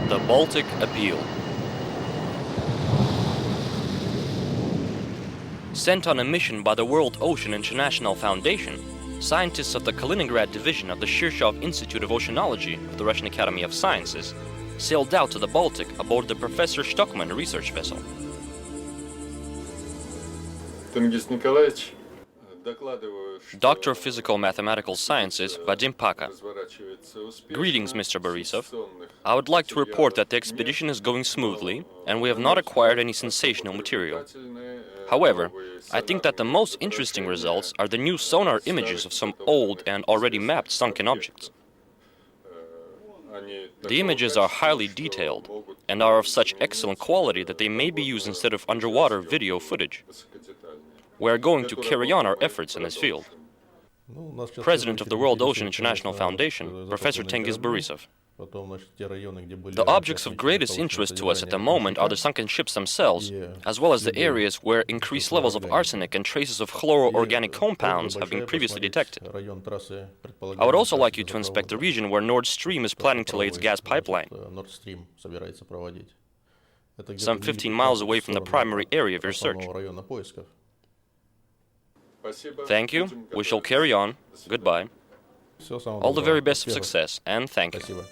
The Baltic Appeal. Sent on a mission by the World Ocean International Foundation, scientists of the Kaliningrad division of the Shirshov Institute of Oceanology of the Russian Academy of Sciences sailed out to the Baltic aboard the Professor Stockman research vessel. Doctor of Physical Mathematical Sciences, Vadim Paka. Greetings, Mr. Borisov. I would like to report that the expedition is going smoothly, and we have not acquired any sensational material. However, I think that the most interesting results are the new sonar images of some old and already mapped sunken objects. The images are highly detailed and are of such excellent quality that they may be used instead of underwater video footage. We are going to carry on our efforts in this field. President of the World Ocean International Foundation, Professor Tengiz Borisov. The objects of greatest interest to us at the moment are the sunken ships themselves, as well as the areas where increased levels of arsenic and traces of chloroorganic compounds have been previously detected. I would also like you to inspect the region where Nord Stream is planning to lay its gas pipeline, some 15 miles away from the primary area of your search. Thank you. We shall carry on. Goodbye. All the very best of success, and thank you.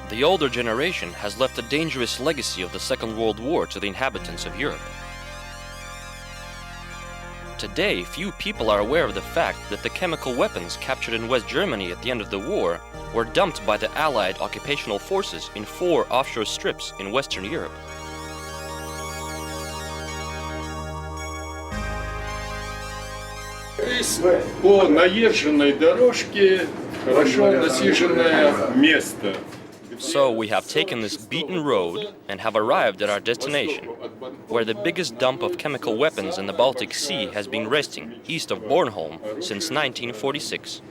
The older generation has left a dangerous legacy of the Second World War to the inhabitants of Europe. Today, few people are aware of the fact that the chemical weapons captured in West Germany at the end of the war were dumped by the Allied occupational forces in 4 offshore strips in Western Europe. По наезженной дорожке хорошо насиженное место. So we have taken this beaten road and have arrived at our destination, where the biggest dump of chemical weapons in the Baltic Sea has been resting east of Bornholm since 1946.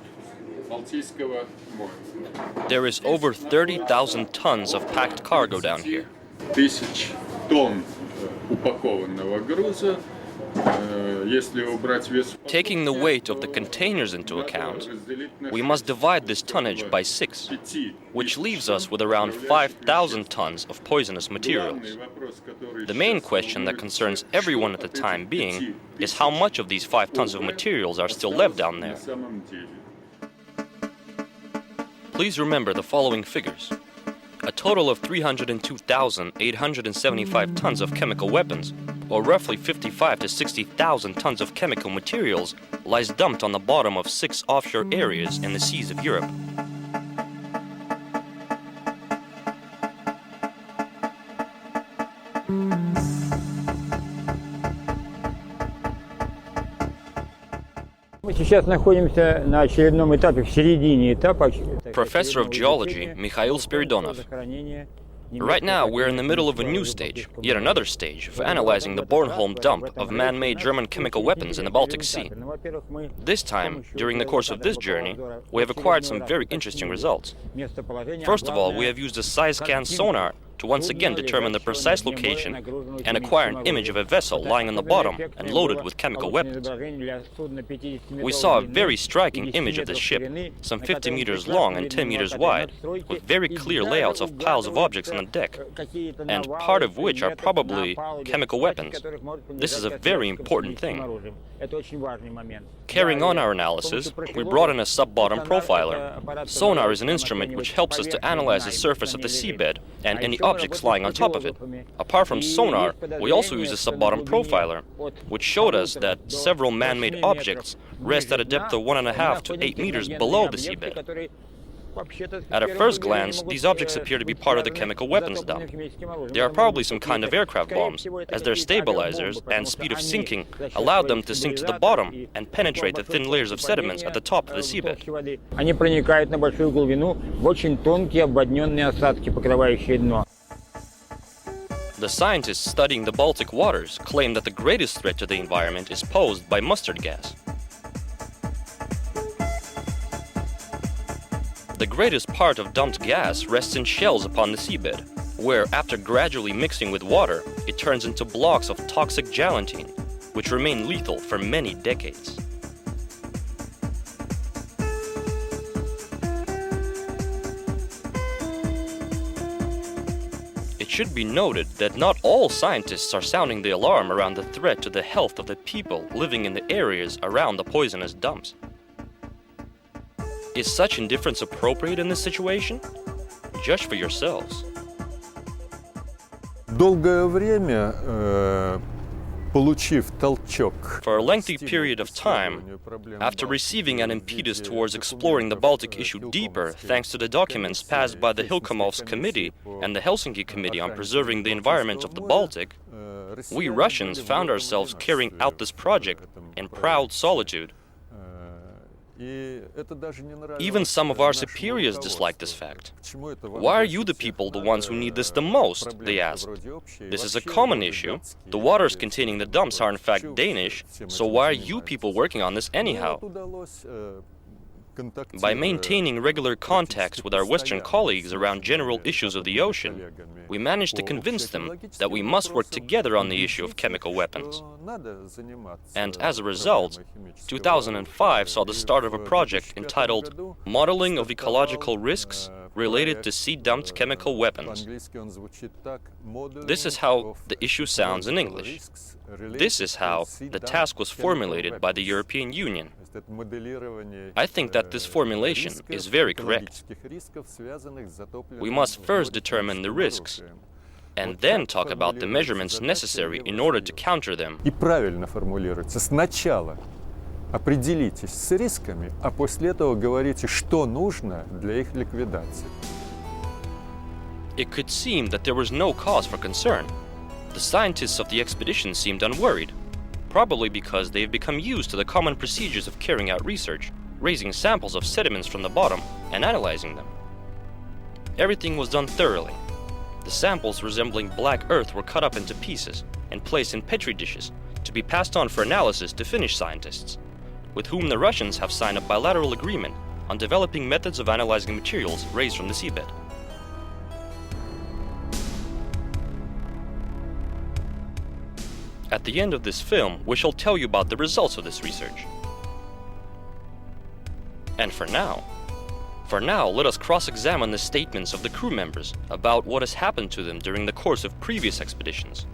There is over 30,000 tons of packed cargo down here. 1000 тонн упакованного груза. Taking the weight of the containers into account, we must divide this tonnage by 6, which leaves us with around 5,000 tons of poisonous materials. The main question that concerns everyone at the time being is how much of these 5 tons of materials are still left down there. Please remember the following figures. A total of 302,875 tons of chemical weapons, or roughly 55 to 60,000 tons of chemical materials, lies dumped on the bottom of 6 offshore areas in the seas of Europe. Professor of Geology Mikhail Spiridonov. Right now, we're in the middle of a new stage, yet another stage, of analyzing the Bornholm dump of man-made German chemical weapons in the Baltic Sea. This time, during the course of this journey, we have acquired some very interesting results. First of all, we have used a side-scan sonar to once again determine the precise location and acquire an image of a vessel lying on the bottom and loaded with chemical weapons. We saw a very striking image of this ship, some 50 meters long and 10 meters wide, with very clear layouts of piles of objects on the deck, and part of which are probably chemical weapons. This is a very important thing. Carrying on our analysis, we brought in a sub-bottom profiler. Sonar is an instrument which helps us to analyze the surface of the seabed and any objects lying on top of it. Apart from sonar, we also use a sub-bottom profiler, which showed us that several man-made objects rest at a depth of 1.5 to 8 meters below the seabed. At a first glance, these objects appear to be part of the chemical weapons dump. They are probably some kind of aircraft bombs, as their stabilizers and speed of sinking allowed them to sink to the bottom and penetrate the thin layers of sediments at the top of the seabed. The scientists studying the Baltic waters claim that the greatest threat to the environment is posed by mustard gas. The greatest part of dumped gas rests in shells upon the seabed, where, after gradually mixing with water, it turns into blocks of toxic gelatine, which remain lethal for many decades. should be noted that not all scientists are sounding the alarm around the threat to the health of the people living in the areas around the poisonous dumps. Is such indifference appropriate in this situation? Judge for yourselves. Долгое время, получив толчок, For a lengthy period of time, after receiving an impetus towards exploring the Baltic issue deeper thanks to the documents passed by the Hilkomov's Committee and the Helsinki Committee on Preserving the Environment of the Baltic, we Russians found ourselves carrying out this project in proud solitude. Even some of our superiors disliked this fact. Why are you the people the ones who need this the most? They asked. This is a common issue. The waters containing the dumps are in fact Danish, so why are you people working on this anyhow? By maintaining regular contacts with our Western colleagues around general issues of the ocean, we managed to convince them that we must work together on the issue of chemical weapons. And as a result, 2005 saw the start of a project entitled Modeling of Ecological Risks Related to Sea-Dumped Chemical Weapons. This is how the issue sounds in English. This is how the task was formulated by the European Union. I think that this formulation is very correct. We must first determine the risks, and then talk about the measurements necessary in order to counter them. И правильно формулируется. Сначала определитесь с рисками, а после этого говорите, что нужно для их ликвидации. It could seem that there was no cause for concern. The scientists of the expedition seemed unworried, probably because they have become used to the common procedures of carrying out research, raising samples of sediments from the bottom and analyzing them. Everything was done thoroughly. The samples resembling black earth were cut up into pieces and placed in petri dishes to be passed on for analysis to Finnish scientists, with whom the Russians have signed a bilateral agreement on developing methods of analyzing materials raised from the seabed. At the end of this film, we shall tell you about the results of this research. And for now, let us cross-examine the statements of the crew members about what has happened to them during the course of previous expeditions.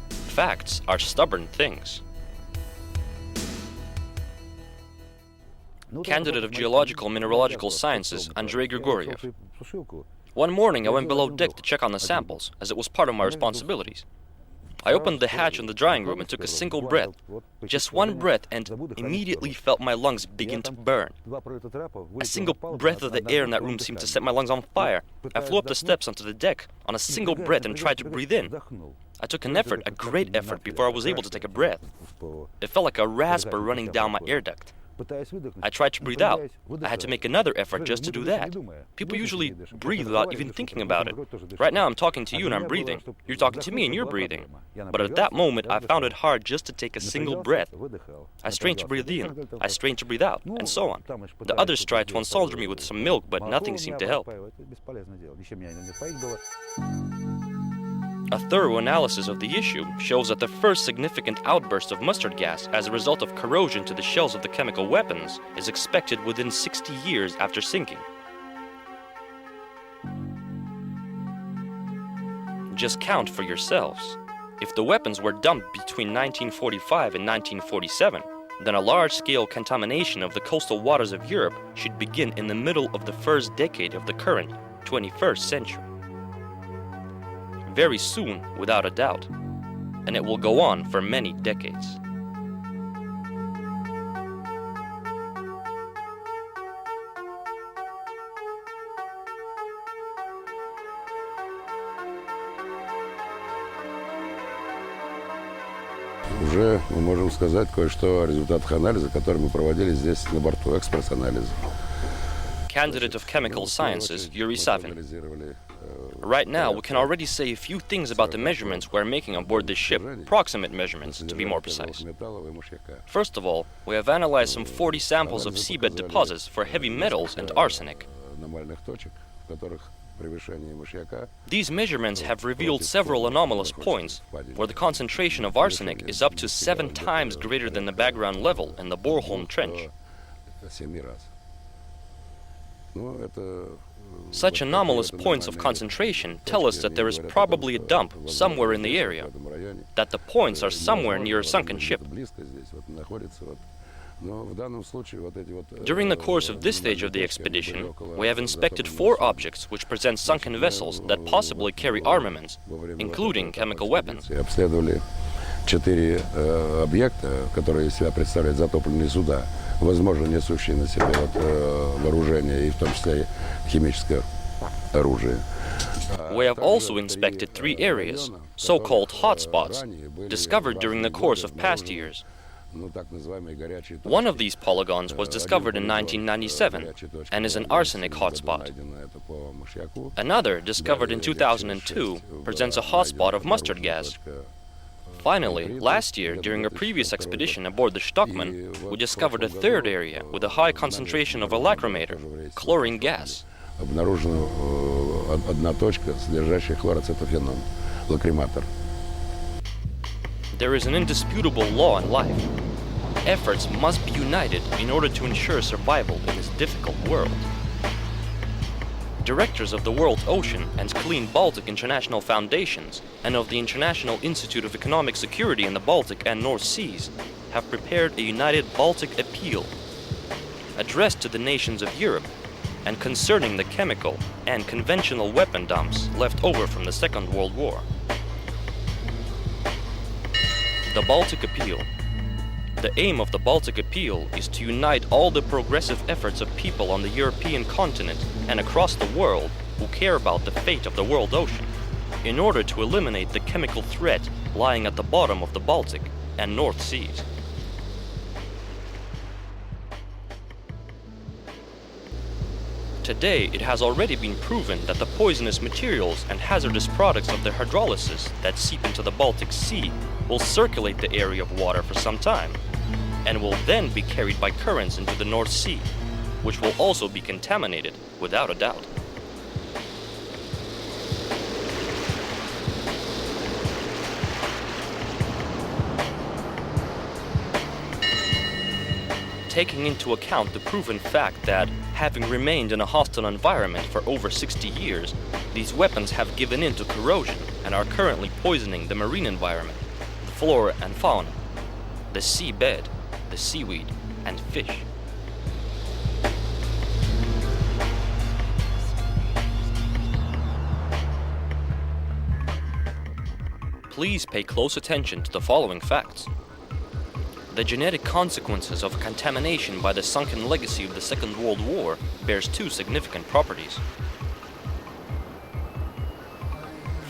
Facts are stubborn things. Candidate of Geological Mineralogical Sciences, Andrei Grigoriev. One morning I went below deck to check on the samples, as it was part of my responsibilities. I opened the hatch in the drying room and took a single breath, just one breath, and immediately felt my lungs begin to burn. A single breath of the air in that room seemed to set my lungs on fire. I flew up the steps onto the deck on a single breath and tried to breathe in. I took an effort, a great effort, before I was able to take a breath. It felt like a rasper running down my air duct. I tried to breathe out. I had to make another effort just to do that. People usually breathe without even thinking about it. Right now I'm talking to you and I'm breathing. You're talking to me and you're breathing. But at that moment I found it hard just to take a single breath. I strained to breathe in, I strained to breathe out, and so on. The others tried to unsolder me with some milk, but nothing seemed to help. A thorough analysis of the issue shows that the first significant outburst of mustard gas as a result of corrosion to the shells of the chemical weapons is expected within 60 years after sinking. Just count for yourselves. If the weapons were dumped between 1945 and 1947, then a large-scale contamination of the coastal waters of Europe should begin in the middle of the first decade of the current 21st century. Very soon, without a doubt, and it will go on for many decades. Уже мы можем сказать кое-что о результатах анализа, который мы проводили здесь на борту, экспресс-анализа. Candidate of Chemical Sciences, Yuri Savin. Right now, we can already say a few things about the measurements we're making on board this ship, approximate measurements, to be more precise. First of all, we have analyzed some 40 samples of seabed deposits for heavy metals and arsenic. These measurements have revealed several anomalous points, where the concentration of arsenic is up to 7 times greater than the background level in the Bornholm Trench. Such anomalous points of concentration tell us that there is probably a dump somewhere in the area, that the points are somewhere near a sunken ship. During the course of this stage of the expedition, we have inspected 4 objects which present sunken vessels that possibly carry armaments, including chemical weapons. Обследовали 4 объекта, которые из себя представляют затопленные суда, возможно, несущие на себе вооружение, и в том числе химическое оружие. We have also inspected 3 areas, so-called hotspots, discovered during the course of past years. One of these polygons was discovered in 1997 and is an arsenic hotspot. Another, discovered in 2002, presents a hotspot of mustard gas. Finally, last year, during a previous expedition aboard the Stockman, we discovered a 3rd area with a high concentration of a lacrimator, chlorine gas. Обнаружена одна точка, содержащая хлороцетофенон, лакриматор. There is an indisputable law in life. Efforts must be united in order to ensure survival in this difficult world. Directors of the World Ocean and Clean Baltic International Foundations and of the International Institute of Economic Security in the Baltic and North Seas have prepared a united Baltic Appeal, addressed to the nations of Europe and concerning the chemical and conventional weapon dumps left over from the Second World War. The Baltic Appeal. The aim of the Baltic Appeal is to unite all the progressive efforts of people on the European continent and across the world who care about the fate of the world ocean, in order to eliminate the chemical threat lying at the bottom of the Baltic and North Seas. Today, it has already been proven that the poisonous materials and hazardous products of the hydrolysis that seep into the Baltic Sea will circulate the area of water for some time, and will then be carried by currents into the North Sea, which will also be contaminated without a doubt. Taking into account the proven fact that, having remained in a hostile environment for over 60 years, these weapons have given in to corrosion and are currently poisoning the marine environment, the flora and fauna, the seabed, the seaweed, and fish. Please pay close attention to the following facts. The genetic consequences of contamination by the sunken legacy of the Second World War bears 2 significant properties.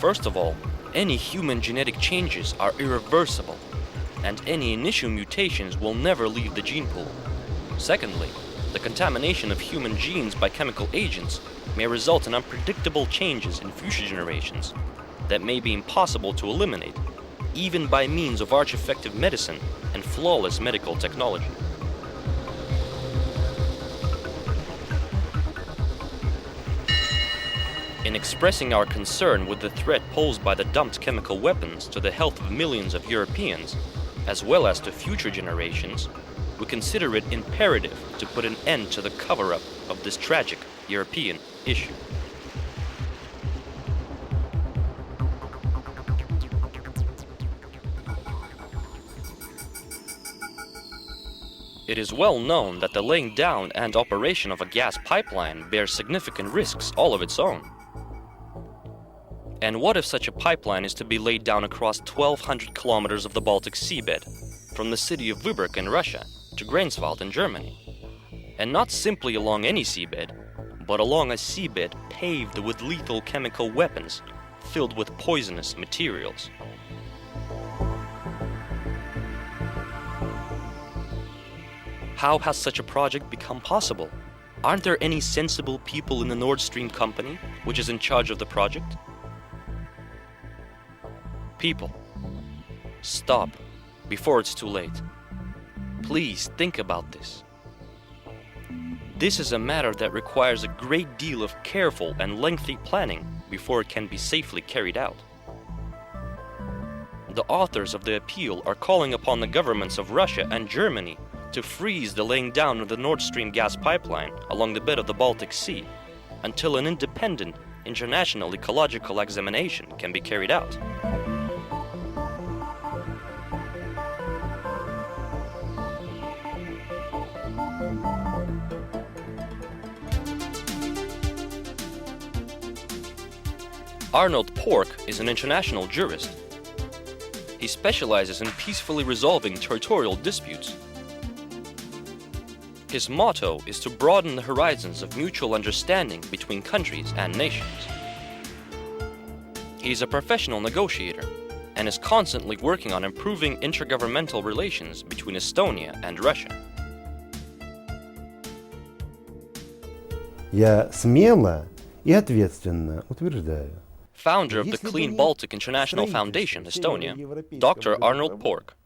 First of all, any human genetic changes are irreversible, and any initial mutations will never leave the gene pool. Secondly, the contamination of human genes by chemical agents may result in unpredictable changes in future generations that may be impossible to eliminate, even by means of arch-effective medicine and flawless medical technology. In expressing our concern with the threat posed by the dumped chemical weapons to the health of millions of Europeans, as well as to future generations, we consider it imperative to put an end to the cover-up of this tragic European issue. It is well known that the laying down and operation of a gas pipeline bears significant risks all of its own. And what if such a pipeline is to be laid down across 1,200 kilometers of the Baltic seabed, from the city of Wyburg in Russia to Greifswald in Germany? And not simply along any seabed, but along a seabed paved with lethal chemical weapons, filled with poisonous materials. How has such a project become possible? Aren't there any sensible people in the Nord Stream company, which is in charge of the project? People, stop before it's too late. Please think about this. This is a matter that requires a great deal of careful and lengthy planning before it can be safely carried out. The authors of the appeal are calling upon the governments of Russia and Germany to freeze the laying down of the Nord Stream gas pipeline along the bed of the Baltic Sea, until an independent international ecological examination can be carried out. Arnold Pork is an international jurist. He specializes in peacefully resolving territorial disputes. His motto is to broaden the horizons of mutual understanding between countries and nations. He is a professional negotiator and is constantly working on improving intergovernmental relations between Estonia and Russia. Я смело и ответственно утверждаю, Founder of the Clean Baltic International Foundation, Estonia, Dr. Arnold Pork.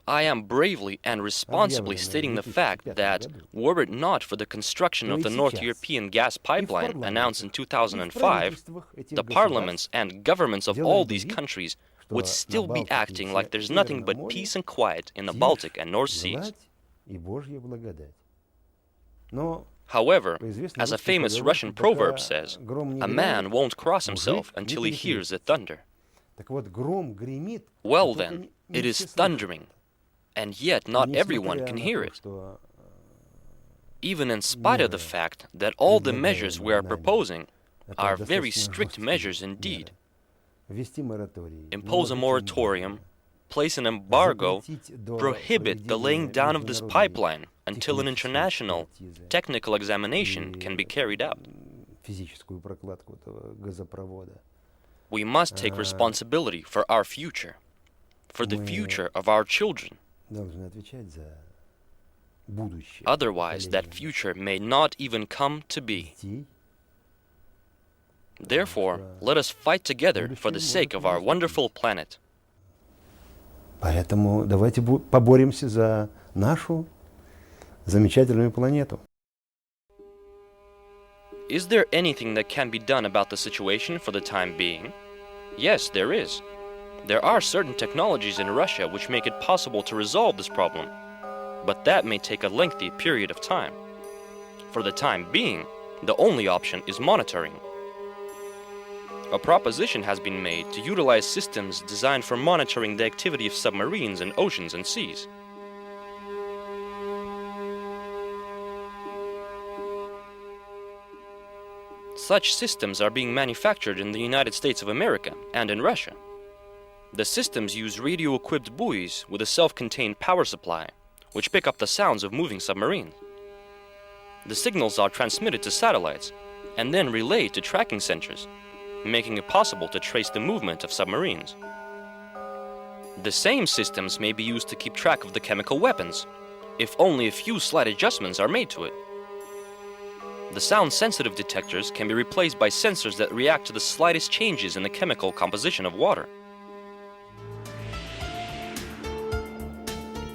I am bravely and responsibly stating the fact that, were it not for the construction of the North European gas pipeline announced in 2005, the parliaments and governments of all these countries would still be acting like there's nothing but peace and quiet in the Baltic and North Seas. However, as a famous Russian proverb says, a man won't cross himself until he hears the thunder. Well then, it is thundering, and yet not everyone can hear it. Even in spite of the fact that all the measures we are proposing are very strict measures indeed. Impose a moratorium, place an embargo, prohibit the laying down of this pipeline until an international technical examination can be carried out. We must take responsibility for our future, for the future of our children. Otherwise, that future may not even come to be. Therefore, let us fight together for the sake of our wonderful planet. Поэтому давайте поборемся за нашу замечательную планету. Is there anything that can be done about the situation for the time being? Yes, there is. There are certain technologies in Russia which make it possible to resolve this problem, but that may take a lengthy period of time. For the time being, the only option is monitoring. A proposition has been made to utilize systems designed for monitoring the activity of submarines in oceans and seas. Such systems are being manufactured in the United States of America and in Russia. The systems use radio-equipped buoys with a self-contained power supply, which pick up the sounds of moving submarines. The signals are transmitted to satellites and then relayed to tracking centers, making it possible to trace the movement of submarines. The same systems may be used to keep track of the chemical weapons, if only a few slight adjustments are made to it. The sound-sensitive detectors can be replaced by sensors that react to the slightest changes in the chemical composition of water.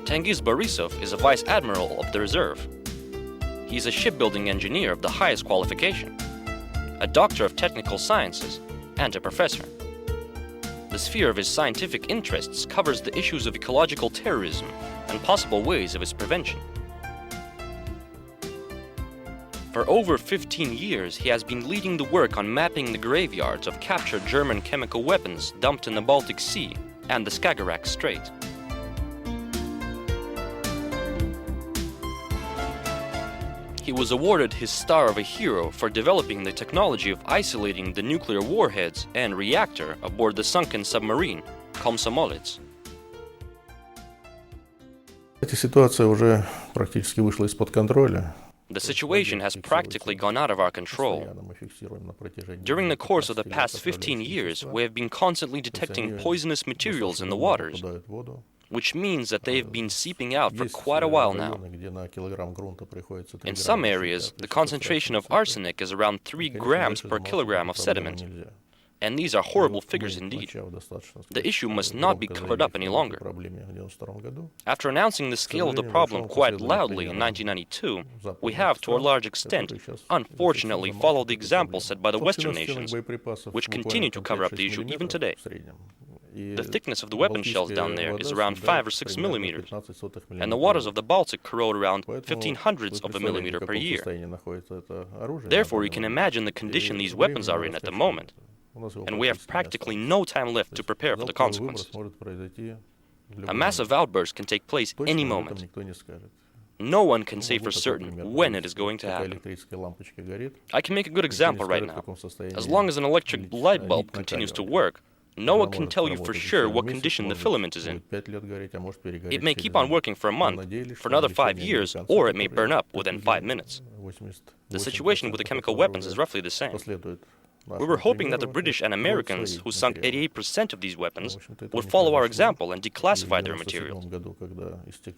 Tengiz Borisov is a vice admiral of the reserve. He is a shipbuilding engineer of the highest qualification, a doctor of technical sciences, and a professor. The sphere of his scientific interests covers the issues of ecological terrorism and possible ways of its prevention. For over 15 years, he has been leading the work on mapping the graveyards of captured German chemical weapons dumped in the Baltic Sea and the Skagerrak Strait. He was awarded his Star of a Hero for developing the technology of isolating the nuclear warheads and reactor aboard the sunken submarine Komsomolets. Эта ситуация уже практически вышла из-под контроля. The situation has practically gone out of our control. During the course of the past 15 years, we have been constantly detecting poisonous materials in the waters, which means that they have been seeping out for quite a while now. In some areas, the concentration of arsenic is around 3 grams per kilogram of sediment. And these are horrible figures indeed. The issue must not be covered up any longer. After announcing the scale of the problem quite loudly in 1992, we have, to a large extent, unfortunately followed the example set by the Western nations, which continue to cover up the issue even today. The thickness of the weapon shells down there is around 5 or 6 millimeters, and the waters of the Baltic corrode around 0.15 of a millimeter per year. Therefore, you can imagine the condition these weapons are in at the moment, and we have practically no time left to prepare for the consequences. A massive outburst can take place any moment. No one can say for certain when it is going to happen. I can make a good example right now. As long as an electric light bulb continues to work, no one can tell you for sure what condition the filament is in. It may keep on working for a month, for another 5 years, or it may burn up within 5 minutes. The situation with the chemical weapons is roughly the same. We were hoping that the British and Americans, who sunk 88% of these weapons, would follow our example and declassify their materials.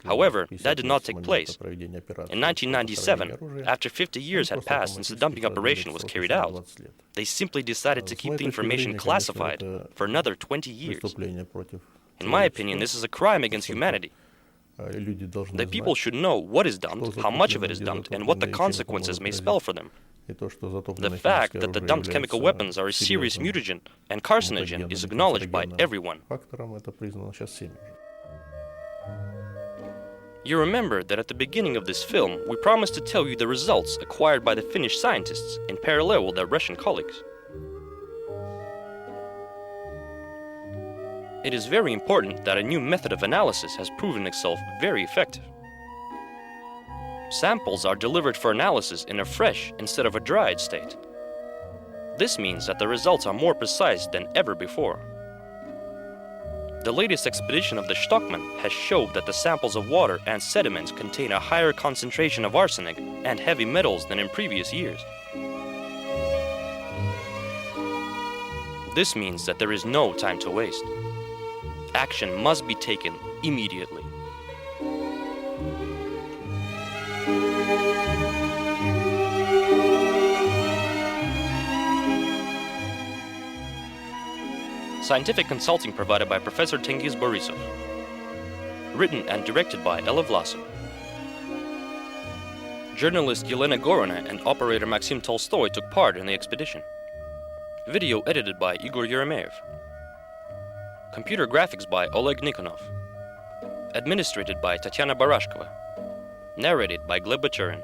However, that did not take place. In 1997, after 50 years had passed since the dumping operation was carried out, they simply decided to keep the information classified for another 20 years. In my opinion, this is a crime against humanity. The people should know what is dumped, how much of it is dumped, and what the consequences may spell for them. The fact that the dumped chemical weapons are a serious mutagen and carcinogen is acknowledged by everyone. You remember that at the beginning of this film, we promised to tell you the results acquired by the Finnish scientists in parallel with their Russian colleagues. It is very important that a new method of analysis has proven itself very effective. Samples are delivered for analysis in a fresh instead of a dried state. This means that the results are more precise than ever before. The latest expedition of the Stockman has showed that the samples of water and sediments contain a higher concentration of arsenic and heavy metals than in previous years. This means that there is no time to waste. Action must be taken immediately. Scientific consulting provided by Professor Tengiz Borisov. Written and directed by Ella Vlasov. Journalist Yelena Gorina and operator Maxim Tolstoy took part in the expedition. Video edited by Igor Yeremeyev. Computer graphics by Oleg Nikonov. Administrated by Tatiana Barashkova. Narrated by Gleb Bachurin.